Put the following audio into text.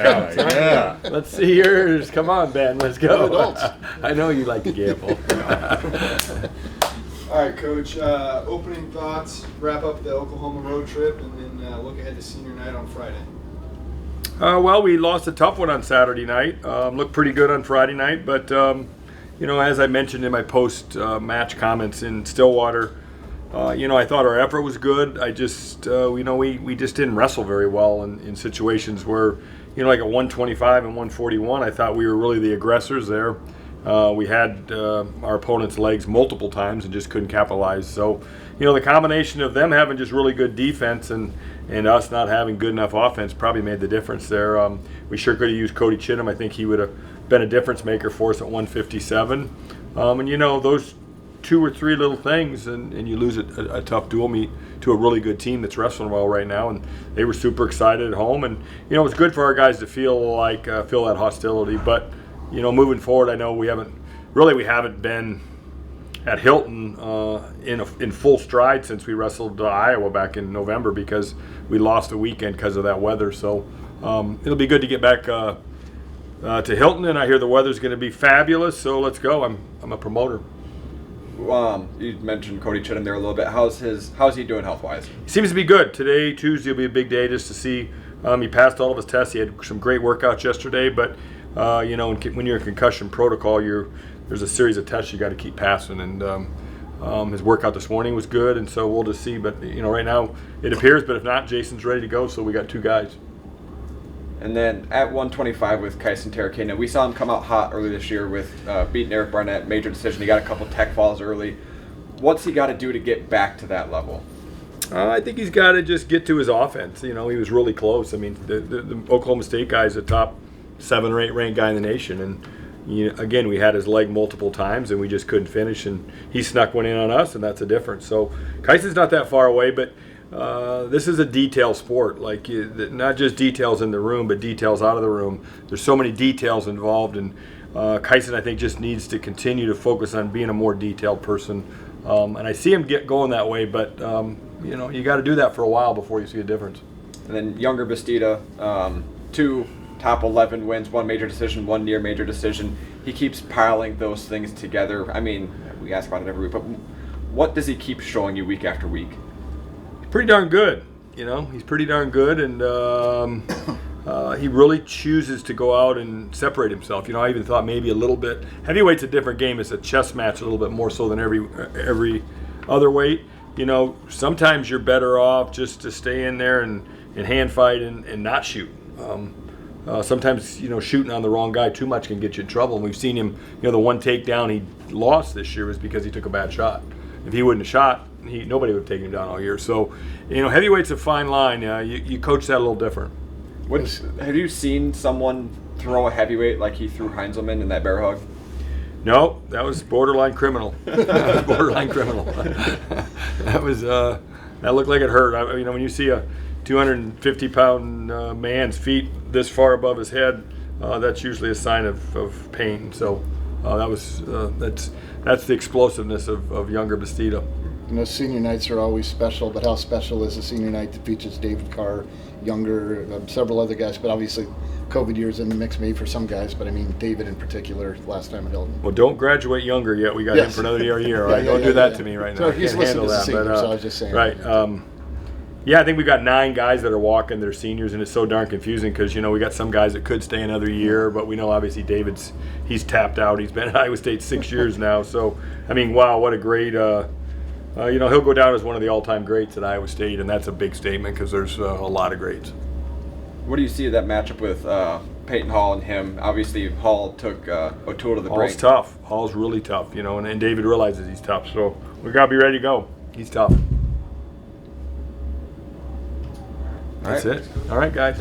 Yeah. Let's see yours. Come on, Ben. Let's go. Adults. I know you like to gamble. All right, Coach. Opening thoughts. Wrap up the Oklahoma road trip, and then look ahead to senior night on Friday. Well, we lost a tough one on Saturday night. Looked pretty good on Friday night, but as I mentioned in my post-match comments in Stillwater, I thought our effort was good. I just, we just didn't wrestle very well in situations where, like at 125 and 141, I thought we were really the aggressors there. We had our opponent's legs multiple times and just couldn't capitalize. So, the combination of them having just really good defense and us not having good enough offense probably made the difference there. We sure could have used Cody Chittum. I think he would have been a difference maker for us at 157. Those 2 or 3 little things, and you lose a tough dual meet to a really good team that's wrestling well right now, and they were super excited at home, and it was good for our guys to feel that hostility. But moving forward, I know we haven't been at Hilton in full stride since we wrestled Iowa back in November because we lost the weekend because of that weather. So it'll be good to get back to Hilton, and I hear the weather's going to be fabulous. So let's go. I'm a promoter. You mentioned Cody Chittum there a little bit. How's he doing health-wise? He seems to be good. Today, Tuesday, will be a big day just to see. He passed all of his tests. He had some great workouts yesterday, but when you're in concussion protocol, there's a series of tests you got to keep passing. And his workout this morning was good, and so we'll just see. But right now it appears. But if not, Jason's ready to go. So we got 2 guys. And then at 125 with Kyson Terrakina, we saw him come out hot early this year with beating Eric Barnett, major decision. He got a couple tech falls early. What's he got to do to get back to that level? I think he's got to just get to his offense. He was really close. I mean, the Oklahoma State guy is a top 7 or 8 ranked guy in the nation, and again, we had his leg multiple times, and we just couldn't finish, and he snuck one in on us, and that's a difference. So Kyson's not that far away, but this is a detail sport, not just details in the room, but details out of the room. There's so many details involved, and Kyson, I think, just needs to continue to focus on being a more detailed person. And I see him going that way, but you got to do that for a while before you see a difference. And then younger Bastida, 2 top 11 wins, 1 major decision, 1 near major decision. He keeps piling those things together. I mean, we ask about it every week, but what does he keep showing you week after week? Pretty darn good. He's pretty darn good, and he really chooses to go out and separate himself. I even thought maybe a little bit. Heavyweight's a different game. It's a chess match a little bit more so than every other weight. Sometimes you're better off just to stay in there and hand fight and not shoot. Sometimes shooting on the wrong guy too much can get you in trouble. And we've seen him. The one takedown he lost this year was because he took a bad shot. If he wouldn't have shot, nobody would have taken him down all year. So, heavyweight's a fine line. You coach that a little different. Have you seen someone throw a heavyweight like he threw Heinzelman in that bear hug? No, that was borderline criminal. Borderline criminal. That looked like it hurt. When you see a 250-pound man's feet this far above his head, that's usually a sign of pain. So that's the explosiveness of younger Bastida. Senior nights are always special, but how special is a senior night that features David Carr, Younger, several other guys, but obviously COVID years in the mix maybe for some guys, but I mean David in particular last time at Hilton. Well, don't graduate Younger yet. We got him for another year. All right? Don't do that to me right now. So he's listening to senior, so I was just saying. Right. I think we've got 9 guys that are walking. They're seniors, and it's so darn confusing because, we got some guys that could stay another year, but we know obviously he's tapped out. He's been at Iowa State 6 years now. So, wow, what a great, he'll go down as one of the all-time greats at Iowa State, and that's a big statement because there's a lot of greats. What do you see of that matchup with Peyton Hall and him? Obviously, Hall took O'Toole to the brink. Hall's tough. Hall's really tough, and David realizes he's tough. So we got to be ready to go. He's tough. That's it. All right, guys.